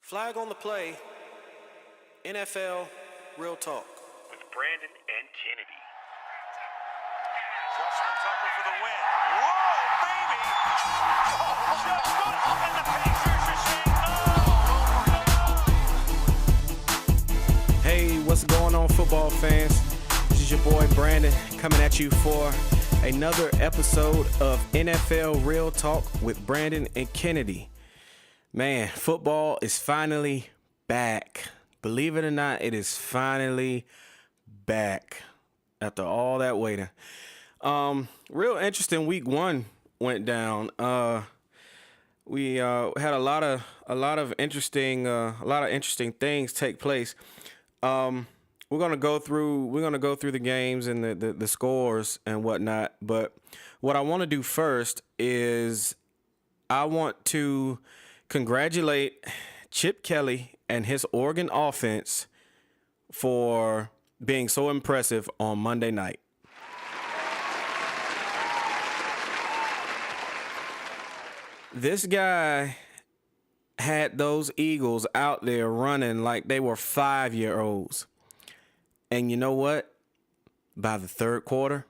Flag on the play, NFL Real Talk. With Brandon and Kennedy. Justin Tucker for the win. Whoa, baby! Oh, just good. And the Pacers are saying no. Hey, what's going on, football fans? This is your boy Brandon coming at you for another episode of NFL Real Talk with Brandon and Kennedy. Man, football is finally back. Believe it or not, it is finally back after all that waiting. Real interesting week one went down. We had a lot of interesting things take place. We're gonna go through the games and the scores and whatnot. But what I want to do first is I want to congratulate Chip Kelly and his Oregon offense for being so impressive on Monday night. This guy had those Eagles out there running like they were 5-year-olds. And you know what? By the third quarter,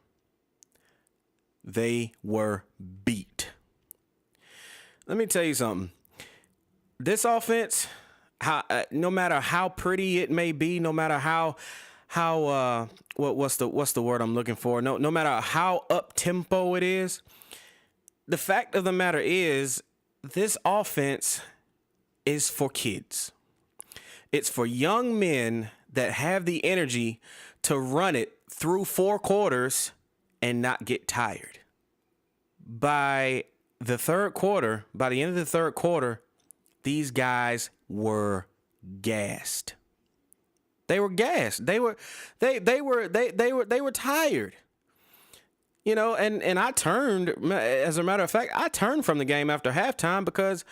they were beat. Let me tell you something. This offense, no matter how pretty it may be, no matter what's the word I'm looking for? No matter how up tempo it is, the fact of the matter is this offense is for kids. It's for young men that have the energy to run it through 4 quarters and not get tired. By the end of the third quarter, these guys were gassed. They were gassed. They were tired. You know, and I turned, as a matter of fact, I turned from the game after halftime because,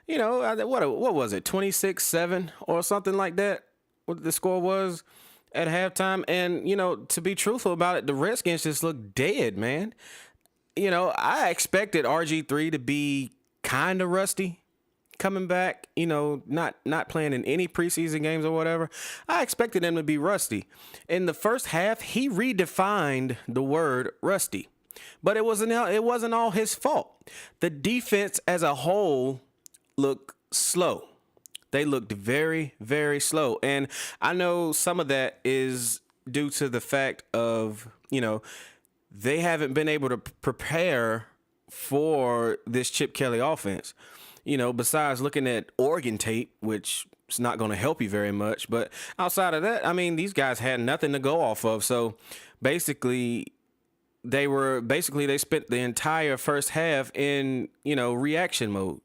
you know, what was it, 26-7 or something like that, what the score was at halftime. And, you know, to be truthful about it, the Redskins just looked dead, man. You know, I expected RG3 to be kind of rusty coming back, you know, not playing in any preseason games or whatever. I expected him to be rusty. In the first half, he redefined the word rusty. But it wasn't all his fault. The defense as a whole looked slow. They looked very, very slow. And I know some of that is due to the fact of, you know, they haven't been able to prepare for this Chip Kelly offense. You know, besides looking at Oregon tape, which is not going to help you very much. But outside of that, I mean, these guys had nothing to go off of. So basically, they spent the entire first half in, you know, reaction mode.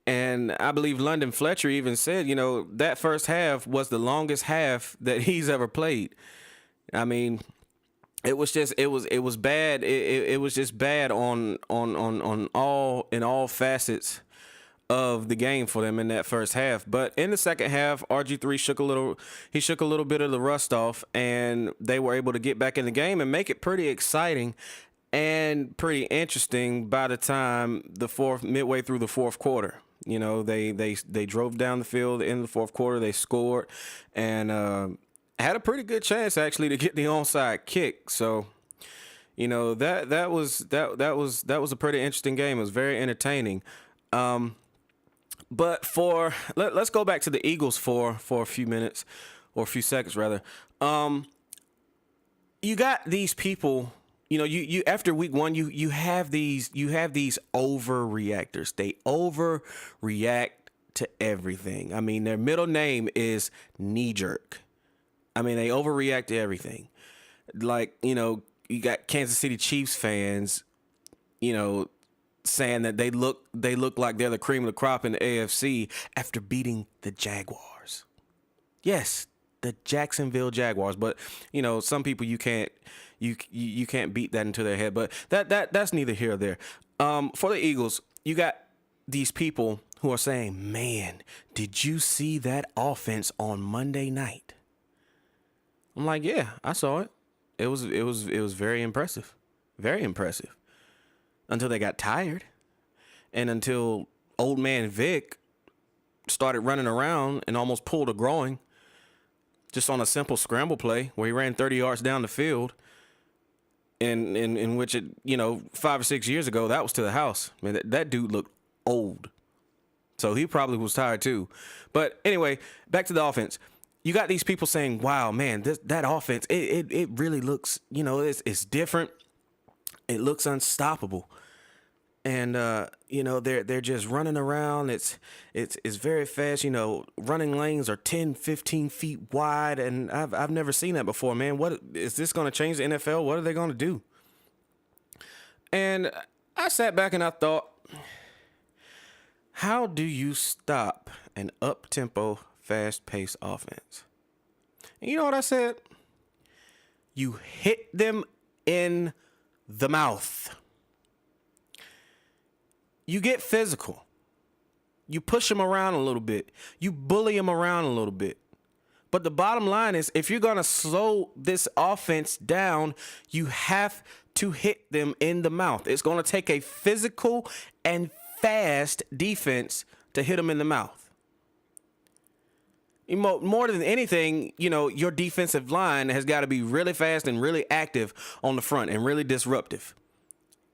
And I believe London Fletcher even said, you know, that first half was the longest half that he's ever played. I mean, it was bad. It was just bad in all facets of the game for them in that first half. But in the second half, RG3 shook a little bit of the rust off, and they were able to get back in the game and make it pretty exciting and pretty interesting by the time midway through the fourth quarter. You know, they drove down the field in the fourth quarter, they scored, and had a pretty good chance actually to get the onside kick. So, you know, that was a pretty interesting game. It was very entertaining. But let's go back to the Eagles for a few minutes, or a few seconds rather. You got these people, you know, you after week one, you have these overreactors. They overreact to everything. I mean, their middle name is Knee Jerk. I mean, they overreact to everything. Like, you know, you got Kansas City Chiefs fans, you know, saying that they look like they're the cream of the crop in the AFC after beating the Jaguars. Yes, the Jacksonville Jaguars. But, you know, some people you can't beat that into their head. But that's neither here or there. For the Eagles, you got these people who are saying, "Man, did you see that offense on Monday night?" I'm like, "Yeah, I saw it. It was very impressive. Very impressive." Until they got tired, and until old man Vic started running around and almost pulled a groin just on a simple scramble play where he ran 30 yards down the field. In which it, 5 or 6 years ago, that was to the house. I mean, that dude looked old. So he probably was tired too. But anyway, back to the offense. You got these people saying, wow, man, that offense, it really looks, it's different. It looks unstoppable. And, they're just running around. It's very fast. Running lanes are 10, 15 feet wide. And I've never seen that before, man. What is this going to change the NFL? What are they going to do? And I sat back and I thought, how do you stop an up-tempo, fast-paced offense? And you know what I said? You hit them in the mouth. You get physical. You push them around a little bit. You bully them around a little bit. But the bottom line is, if you're going to slow this offense down, you have to hit them in the mouth. It's going to take a physical and fast defense to hit them in the mouth. More than anything, your defensive line has got to be really fast and really active on the front and really disruptive.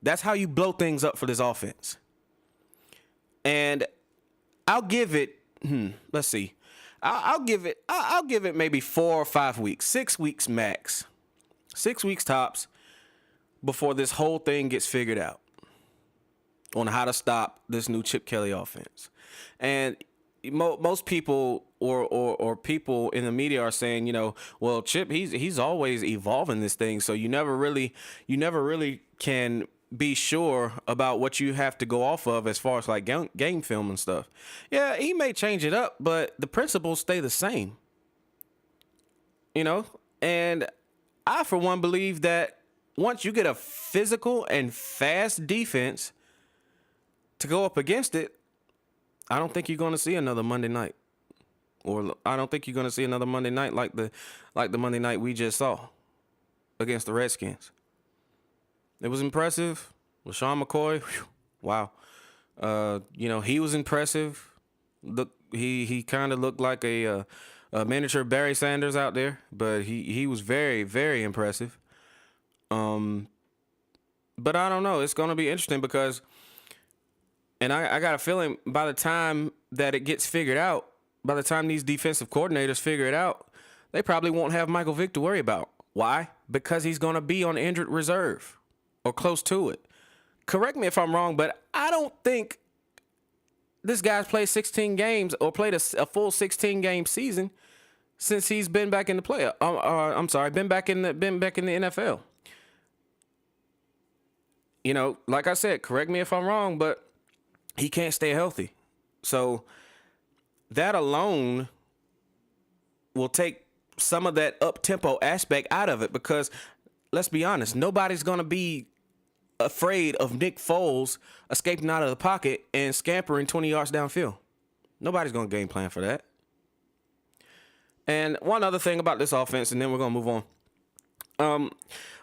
That's how you blow things up for this offense. And I'll give it, let's see. I'll give it maybe 4 or 5 weeks, 6 weeks max, 6 weeks tops before this whole thing gets figured out on how to stop this new Chip Kelly offense. And most people or people in the media are saying, well, Chip, he's always evolving this thing. So you never really can be sure about what you have to go off of as far as like game film and stuff. Yeah, he may change it up, but the principles stay the same. And I, for one, believe that once you get a physical and fast defense to go up against it, I don't think you're going to see another Monday night. Or I don't think you're going to see another Monday night like the Monday night we just saw against the Redskins. It was impressive. LaShawn McCoy, whew, wow. He was impressive. He kind of looked like a miniature Barry Sanders out there, but he was very, very impressive. But I don't know. It's going to be interesting because, and I got a feeling by the time that it gets figured out, by the time these defensive coordinators figure it out, they probably won't have Michael Vick to worry about. Why? Because he's going to be on injured reserve or close to it. Correct me if I'm wrong, but I don't think this guy's played 16 games or played a full 16-game season since he's been back in the been back in the NFL. Like I said, correct me if I'm wrong, but he can't stay healthy. So that alone will take some of that up-tempo aspect out of it because, let's be honest, nobody's going to be afraid of Nick Foles escaping out of the pocket and scampering 20 yards downfield. Nobody's going to game plan for that. And one other thing about this offense, and then we're going to move on.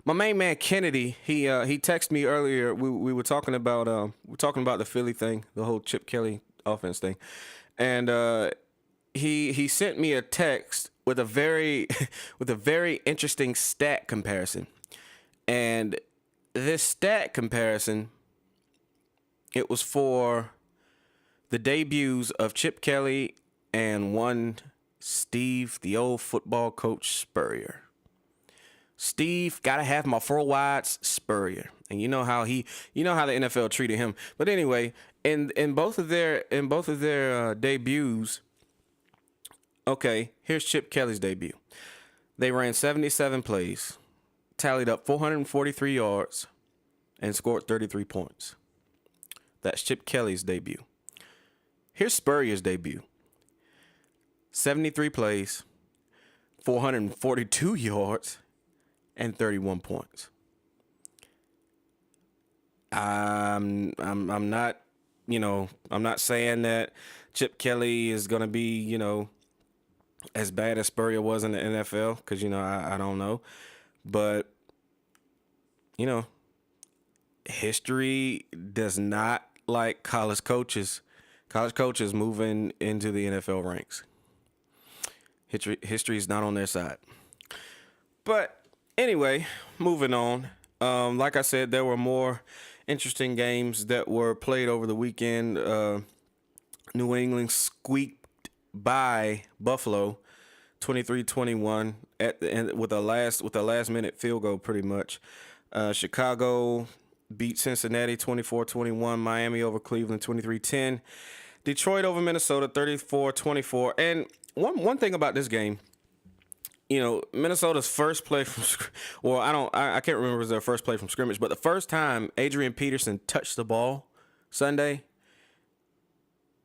My main man Kennedy, he texted me earlier. We were talking about the Philly thing, the whole Chip Kelly offense thing, and he sent me a text with a very interesting stat comparison. And this stat comparison, it was for the debuts of Chip Kelly and one Steve, the old football coach Spurrier. Steve, gotta have my four wides, Spurrier, and you know how the NFL treated him. But anyway, in both of their debuts, okay, here's Chip Kelly's debut. They ran 77 plays, tallied up 443 yards, and scored 33 points. That's Chip Kelly's debut. Here's Spurrier's debut. 73 plays, 442 yards, and 31 points. I'm not saying that Chip Kelly is going to be, as bad as Spurrier was in the NFL, because, I don't know. But, history does not like college coaches College coaches moving into the NFL ranks. History is not on their side. But anyway, moving on. Like I said, there were more interesting games that were played over the weekend. New England squeaked by Buffalo 23-21 at the end with a last minute field goal pretty much. Chicago beat Cincinnati 24-21, Miami over Cleveland 23-10, Detroit over Minnesota 34-24. And one thing about this game, Minnesota's first play from, I can't remember if it was their first play from scrimmage, but the first time Adrian Peterson touched the ball Sunday,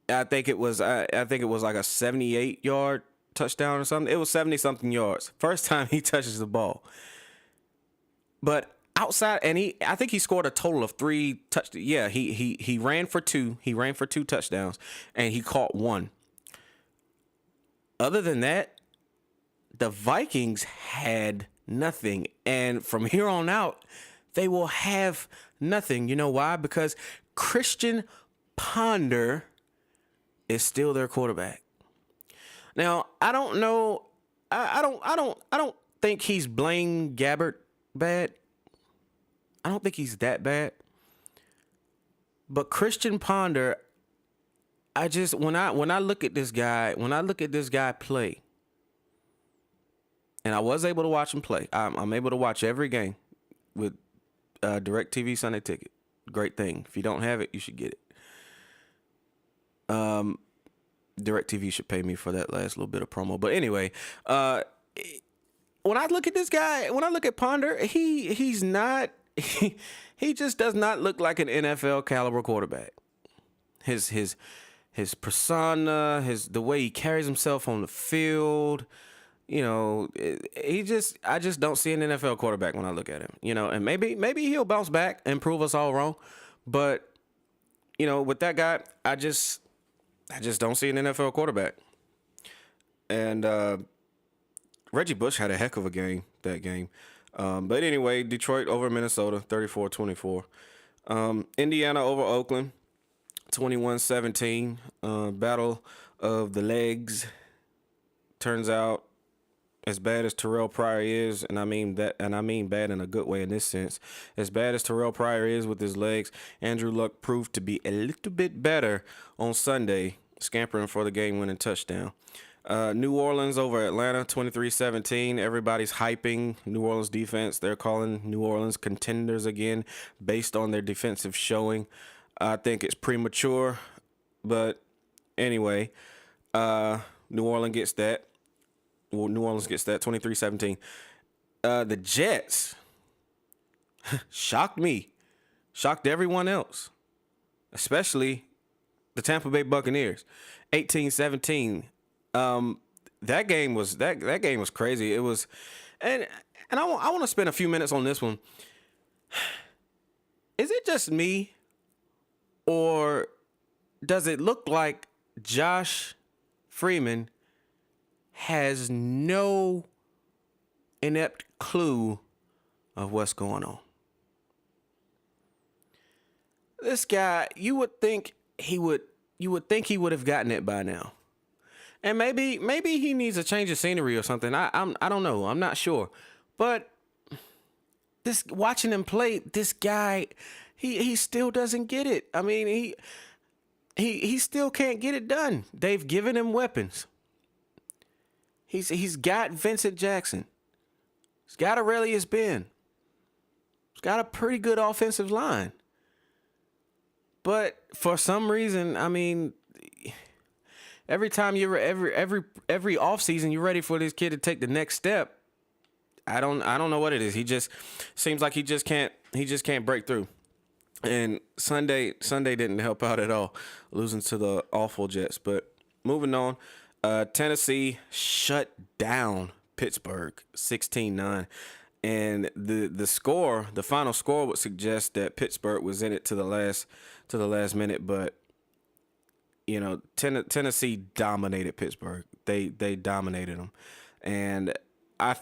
I think it was like a 78-yard touchdown or something. It was 70-something yards. First time he touches the ball. But outside, and I think he scored a total of 3 touchdowns. Yeah, he ran for 2. He ran for 2 touchdowns, and he caught 1. Other than that, the Vikings had nothing. And from here on out, they will have nothing. You know why? Because Christian Ponder is still their quarterback. Now, I don't know. I don't think he's Blaine Gabbert bad. I don't think he's that bad. But Christian Ponder, when I look at this guy play, and I was able to watch him play. I'm able to watch every game with DirecTV Sunday Ticket. Great thing. If you don't have it, you should get it. DirecTV should pay me for that last little bit of promo. But anyway, when I look at this guy, when I look at Ponder, he's not. He just does not look like an NFL caliber quarterback. His persona, the way he carries himself on the field. I just don't see an NFL quarterback when I look at him. And maybe he'll bounce back and prove us all wrong. But, with that guy, I just don't see an NFL quarterback. And Reggie Bush had a heck of a game that game. But anyway, Detroit over Minnesota, 34-24. Indiana over Oakland, 21-17. Battle of the legs. Turns out, as bad as Terrell Pryor is, and I mean bad in a good way in this sense, as bad as Terrell Pryor is with his legs, Andrew Luck proved to be a little bit better on Sunday, scampering for the game-winning touchdown. New Orleans over Atlanta, 23-17. Everybody's hyping New Orleans defense. They're calling New Orleans contenders again based on their defensive showing. I think it's premature, but anyway, New Orleans gets that. 23-17. The Jets shocked me, shocked everyone else, especially the Tampa Bay Buccaneers, 18-17. That game was crazy. It was, and I want to spend a few minutes on this one. Is it just me, or does it look like Josh Freeman has no inept clue of what's going on? This guy, you would think he would have gotten it by now. And maybe he needs a change of scenery or something. I don't know. I'm not sure. But watching him play, this guy, he still doesn't get it. I mean, he still can't get it done. They've given him weapons. He's got Vincent Jackson. He's got Aurelius Ben. He's got a pretty good offensive line. But for some reason, I mean, every time every offseason you're ready for this kid to take the next step, I don't know what it is. He just seems like he just can't break through. And Sunday didn't help out at all, losing to the awful Jets. But moving on, Tennessee shut down Pittsburgh 16-9. And the final score would suggest that Pittsburgh was in it to the last minute, but Tennessee dominated Pittsburgh. They dominated them. And I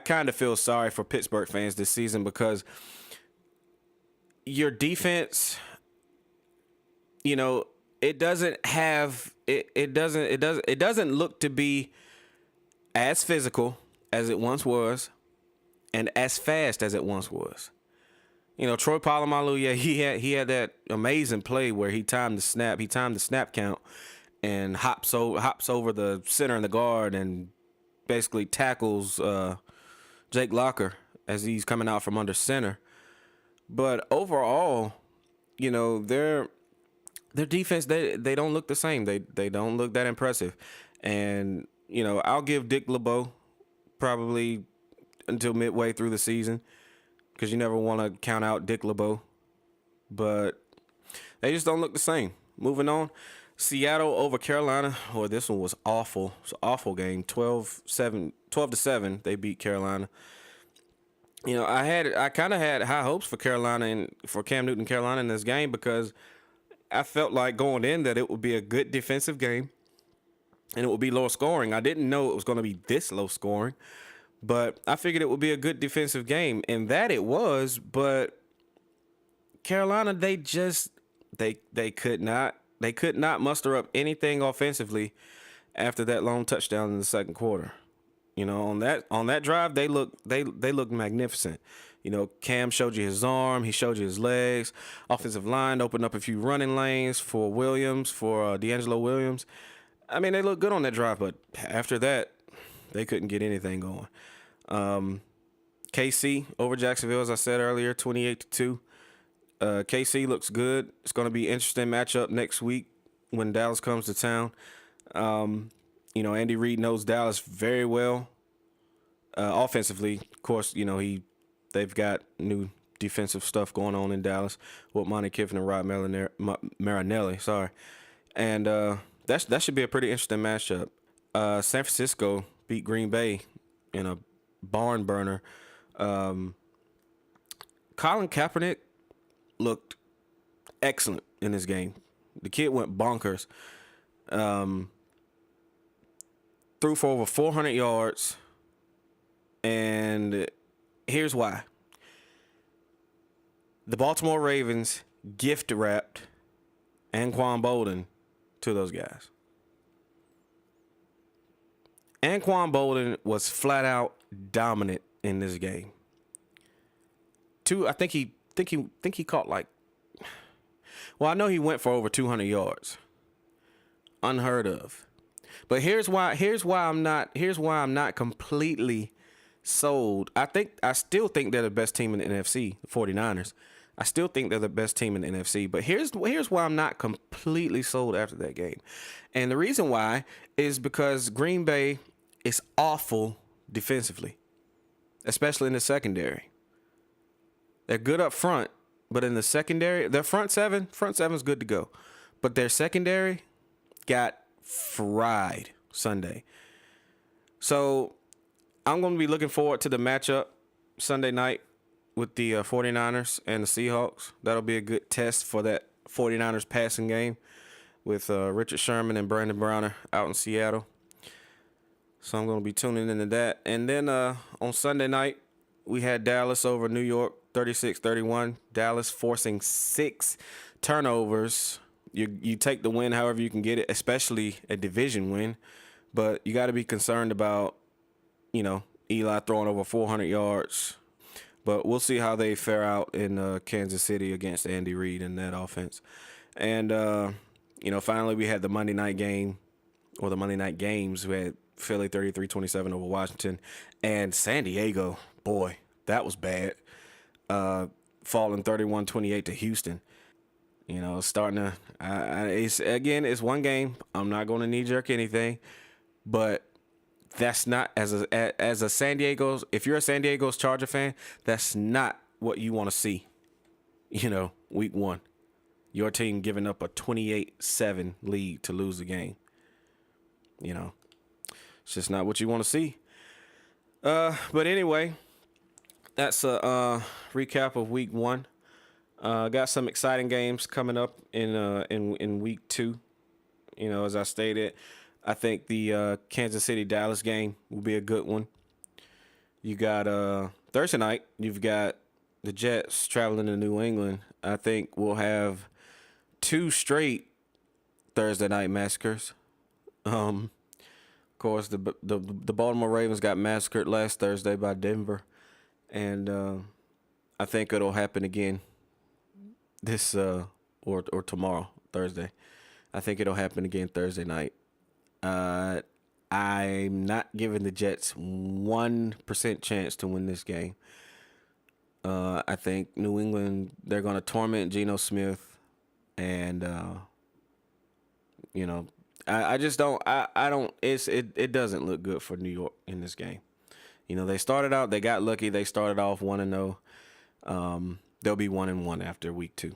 kind of feel sorry for Pittsburgh fans this season because your defense, it doesn't have it doesn't look to be as physical as it once was and as fast as it once was. You know, Troy Polamalu, yeah, he had that amazing play where he timed the snap count and hops over the center and the guard and basically tackles Jake Locker as he's coming out from under center. But overall, you know, their defense, they don't look the same. They don't look that impressive. And, you know, I'll give Dick LeBeau probably until midway through the season, because you never want to count out Dick LeBeau. But they just don't look the same. Moving on, Seattle over Carolina. Oh, this one was awful. It's an awful game. 12-7. They beat Carolina. You know, I kind of had high hopes for Carolina and for Cam Newton, Carolina in this game, because I felt like going in that it would be a good defensive game and it would be low scoring. I didn't know it was going to be this low scoring, but I figured it would be a good defensive game, and that it was. But Carolina, they could not muster up anything offensively after that long touchdown in the second quarter. You know, on that drive, they looked magnificent. You know, Cam showed you his arm, he showed you his legs. Offensive line opened up a few running lanes for D'Angelo Williams. I mean, they looked good on that drive, but after that, they couldn't get anything going. KC over Jacksonville, as I said earlier, 28-2. KC looks good. It's going to be an interesting matchup next week when Dallas comes to town. You know, Andy Reid knows Dallas very well. Offensively, of course, you know, they've got new defensive stuff going on in Dallas with Monte Kiffin and Rod Marinelli. Sorry. And that should be a pretty interesting matchup. San Francisco beat Green Bay in a barn burner. Colin Kaepernick looked excellent in this game. The kid went bonkers. Threw for over 400 yards. And here's why. The Baltimore Ravens gift wrapped Anquan Bolden to those guys. Anquan Bolden was flat out dominant in this game. I think he caught like, well, I know he went for over 200 yards. Unheard of. But here's why I'm not completely sold. I still think they're the best team in the NFC, the 49ers. I still think they're the best team in the NFC. But here's why I'm not completely sold after that game. And the reason why is because Green Bay is awful defensively, especially in the secondary. They're good up front, but in the secondary, their front seven's good to go. But their secondary got fried Sunday. So I'm going to be looking forward to the matchup Sunday night with the 49ers and the Seahawks. That'll be a good test for that 49ers passing game with Richard Sherman and Brandon Browner out in Seattle. So I'm going to be tuning into that. And then on Sunday night, we had Dallas over New York, 36-31. Dallas forcing 6 turnovers. You take the win however you can get it, especially a division win. But you got to be concerned about, you know, Eli throwing over 400 yards. But we'll see how they fare out in Kansas City against Andy Reid in that offense. And, you know, finally we had the Monday night game, or the Monday night games. We had Philly 33-27 over Washington. And San Diego, boy, that was bad. Falling 31-28 to Houston. You know, starting to, it's one game. I'm not going to knee-jerk anything. But that's not, as a San Diego's, if you're a San Diego's Charger fan, that's not what you want to see, you know, week 1. Your team giving up a 28-7 lead to lose the game. You know, it's just not what you want to see. But anyway, that's a recap of week 1. Got some exciting games coming up in week 2. You know, as I stated, I think the Kansas City-Dallas game will be a good one. You got Thursday night, you've got the Jets traveling to New England. I think we'll have 2 straight Thursday night massacres. Of course, the Baltimore Ravens got massacred last Thursday by Denver, and I think it'll happen again this or tomorrow, Thursday. I think it'll happen again Thursday night. I'm not giving the Jets 1% chance to win this game. I think New England, they're going to torment Geno Smith, and I just don't. I don't. It doesn't look good for New York in this game. They started out. They got lucky. They started off 1-0. They'll be 1-1 after week 2.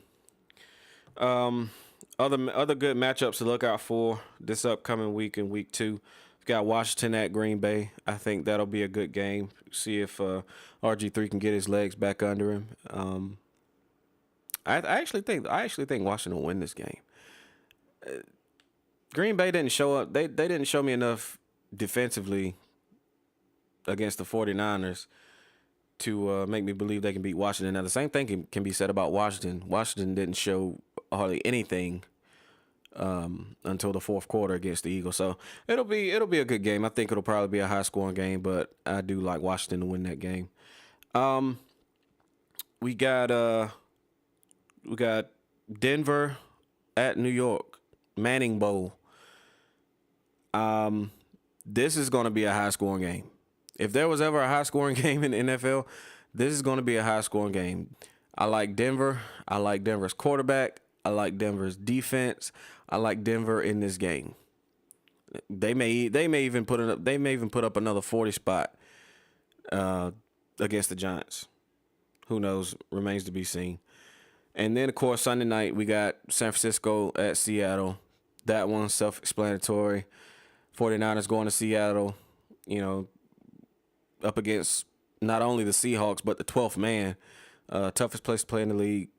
Other good matchups to look out for this upcoming week in week 2. We've got Washington at Green Bay. I think that'll be a good game. See if RG3 can get his legs back under him. I actually think Washington will win this game. Green Bay didn't show up. They didn't show me enough defensively against the 49ers to make me believe they can beat Washington. Now, the same thing can be said about Washington. Washington didn't show hardly anything until the fourth quarter against the Eagles. So it'll be a good game. I think it'll probably be a high-scoring game, but I do like Washington to win that game. We got Denver at New York, Manning Bowl. This is going to be a high-scoring game. If there was ever a high-scoring game in the NFL, this is going to be a high-scoring game. I like Denver. I like Denver's quarterback. I like Denver's defense. I like Denver in this game. They may even put up another 40 spot against the Giants. Who knows? Remains to be seen. And then, of course, Sunday night we got San Francisco at Seattle. That one's self-explanatory. 49ers going to Seattle, up against not only the Seahawks but the 12th man. Toughest place to play in the league.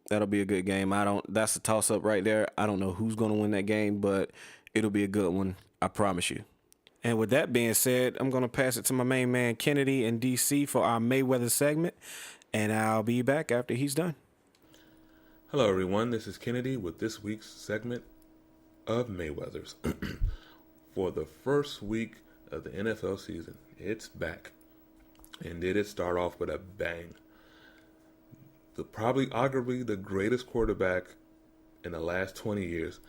That'll be a good game. That's a toss-up right there. I don't know who's going to win that game, but it'll be a good one. I promise you. And with that being said, I'm going to pass it to my main man, Kennedy in D.C. for our Mayweather segment, and I'll be back after he's done. Hello, everyone. This is Kennedy with this week's segment of Mayweather's. For the first week of the NFL season, it's back. And did it start off with a bang. Arguably the greatest quarterback in the last 20 years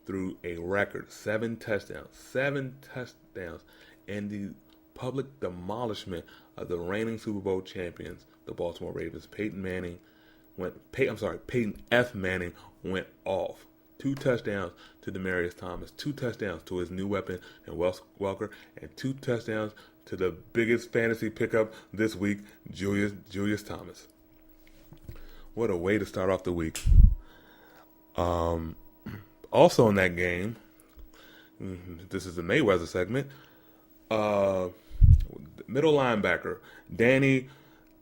threw a record 7 touchdowns, and the public demolishment of the reigning Super Bowl champions, the Baltimore Ravens. Peyton F. Manning went off. 2 touchdowns to Demaryius Thomas, 2 touchdowns to his new weapon and Wes Welker, and 2 touchdowns to the biggest fantasy pickup this week, Julius Thomas. What a way to start off the week. Also in that game, this is the Mayweather segment, middle linebacker, Danny,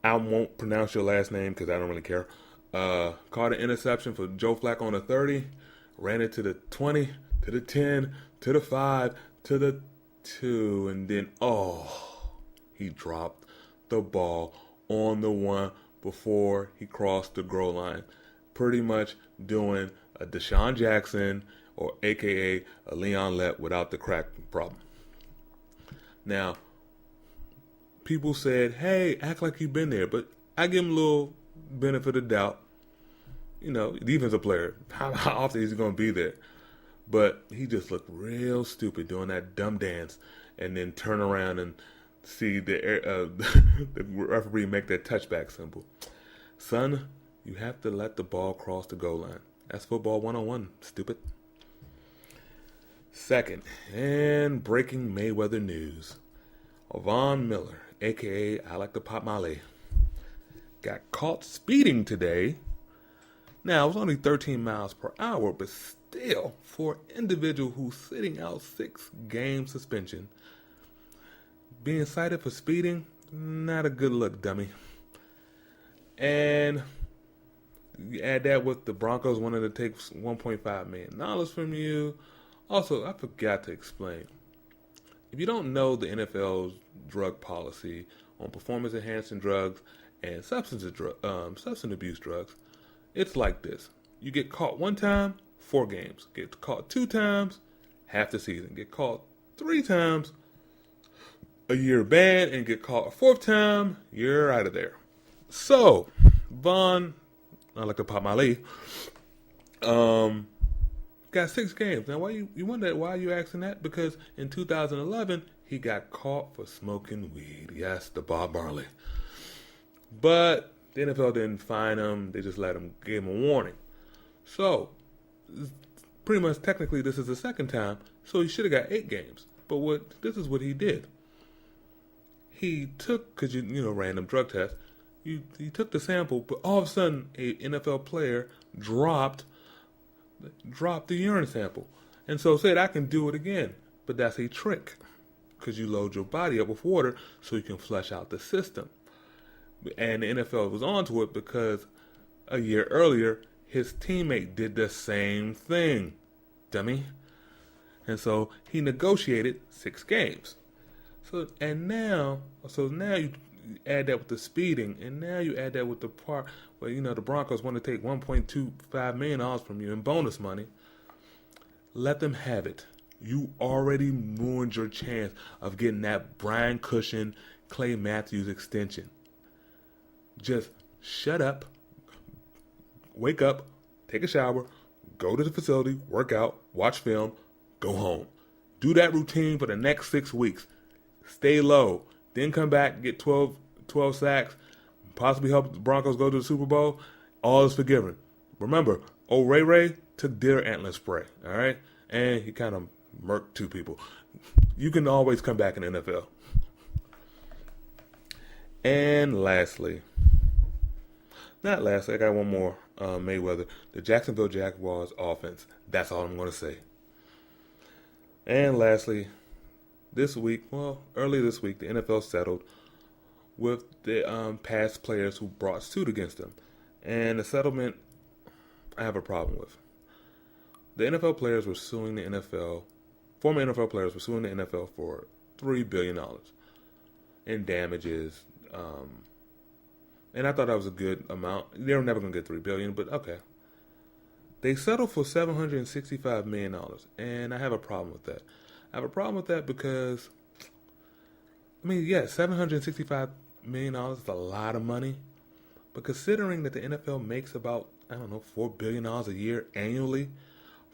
I won't pronounce your last name because I don't really care, caught an interception for Joe Flacco on the 30, ran it to the 20, to the 10, to the 5, to the 2, and then, he dropped the ball on the 1 before he crossed the goal line. Pretty much doing a Deshaun Jackson or a.k.a. a Leon Lett without the crack problem. Now, people said, hey, act like you've been there, but I give him a little benefit of doubt. Defensive player, how often is he going to be there? But he just looked real stupid doing that dumb dance and then turn around and see the referee make that touchback symbol. Son, you have to let the ball cross the goal line. That's football 101, stupid. Second, and breaking Mayweather news. Von Miller, a.k.a. I like to pop Molly, got caught speeding today. Now, it was only 13 miles per hour, but still, for an individual who's sitting out 6-game suspension, being cited for speeding, not a good look, dummy. And you add that with the Broncos wanting to take $1.5 million from you. Also, I forgot to explain. If you don't know the NFL's drug policy on performance-enhancing drugs and substance abuse drugs, it's like this. You get caught one time, 4 games. Get caught 2 times, half the season. Get caught 3 times, a year ban, and get caught a 4th time, you're out of there. So, Von, I like to pop my lead, got 6 games. Now, why you wonder why you asking that? Because in 2011, he got caught for smoking weed. Yes, the Bob Marley. But the NFL didn't fine him. They just gave him a warning. So, pretty much technically, this is the 2nd time. So he should have got 8 games. But this is what he did. He took, because random drug test. He took the sample, but all of a sudden, a NFL player dropped the urine sample. And so said, I can do it again. But that's a trick, because you load your body up with water so you can flush out the system. And the NFL was onto it because a year earlier, his teammate did the same thing. Dummy. And so he negotiated 6 games. So now you add that with the speeding, and now you add that with the part where, the Broncos want to take $1.25 million from you in bonus money. Let them have it. You already ruined your chance of getting that Brian Cushion, Clay Matthews extension. Just shut up, wake up, take a shower, go to the facility, work out, watch film, go home. Do that routine for the next 6 weeks. Stay low. Then come back, get 12 sacks, possibly help the Broncos go to the Super Bowl. All is forgiven. Remember, old Ray took deer antler spray, all right? And he kind of murked 2 people. You can always come back in the NFL. And lastly, I got one more. Mayweather, the Jacksonville Jaguars offense. That's all I'm going to say. And lastly, early this week, the NFL settled with the past players who brought suit against them. And the settlement, I have a problem with. The NFL players were suing the NFL, former NFL players were suing the NFL for $3 billion in damages. And I thought that was a good amount. They were never going to get $3 billion, but okay. They settled for $765 million, and I have a problem with that. I have a problem with that because, $765 million is a lot of money. But considering that the NFL makes about, $4 billion a year annually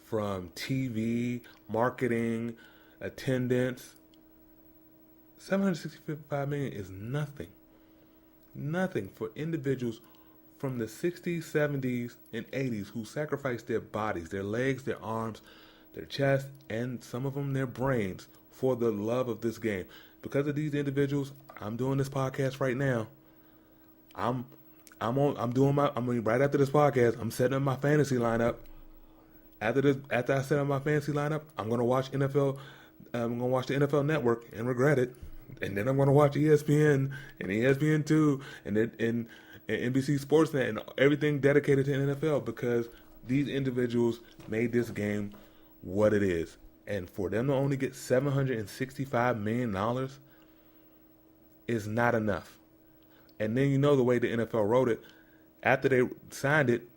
from TV, marketing, attendance, $765 million is nothing. Nothing for individuals from the 60s, 70s, and 80s who sacrificed their bodies, their legs, their arms, their chest, and some of them their brains for the love of this game. Because of these individuals, I'm doing this podcast right now. Right after this podcast, I'm setting up my fantasy lineup. After I set up my fantasy lineup, I'm gonna watch NFL. I'm gonna watch the NFL Network and regret it. And then I'm going to watch ESPN and ESPN2 and NBC Sportsnet and everything dedicated to the NFL because these individuals made this game what it is. And for them to only get $765 million is not enough. And then the way the NFL wrote it, after they signed it,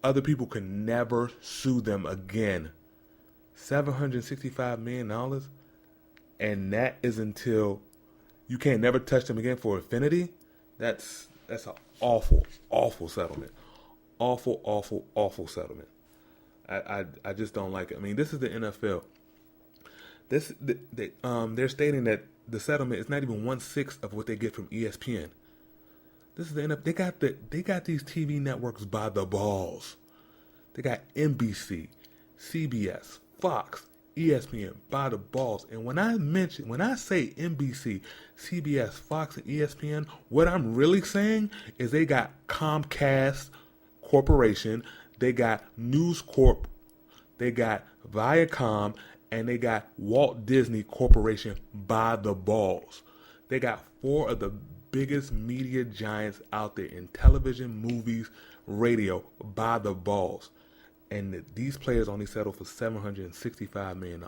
other people could never sue them again. $765 million? And that is until you can't never touch them again for infinity. That's an awful, awful settlement. Awful, awful, awful settlement. I just don't like it. This is the NFL. They're stating that the settlement is not even 1/6 of what they get from ESPN. This is the NFL. They got these TV networks by the balls. They got NBC, CBS, Fox, ESPN by the balls. And when I say NBC, CBS, Fox, and ESPN, what I'm really saying is they got Comcast Corporation, they got News Corp, they got Viacom, and they got Walt Disney Corporation by the balls. They got 4 of the biggest media giants out there in television, movies, radio by the balls. And these players only settled for $765 million.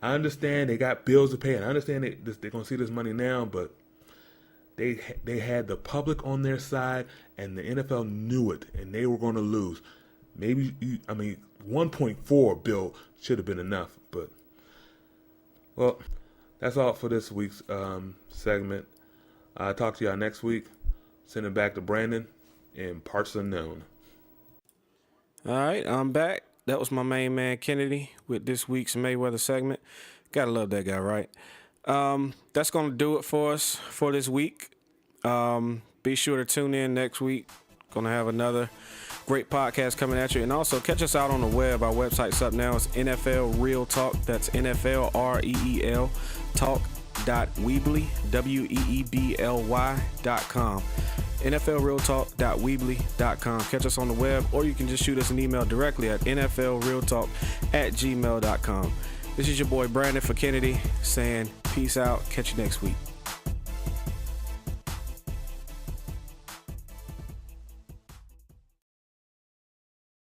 I understand they got bills to pay, and I understand they're going to see this money now, but they had the public on their side, and the NFL knew it, and they were going to lose. Maybe 1.4 bill should have been enough, but well, that's all for this week's segment. I'll talk to y'all next week. Send it back to Brandon in Parts Unknown. All right, I'm back. That was my main man Kennedy with this week's Mayweather segment. Gotta love that guy, right? That's gonna do it for us for this week. Be sure to tune in next week. Gonna have another great podcast coming at you. And also catch us out on the web. Our website's up now. It's NFL Real Talk. That's NFL REEL Talk.weebly, WEEBLY.com. NFLRealTalk.weebly.com. Catch us on the web, or you can just shoot us an email directly at NFLRealTalk@gmail.com. This is your boy Brandon for Kennedy saying peace out. Catch you next week.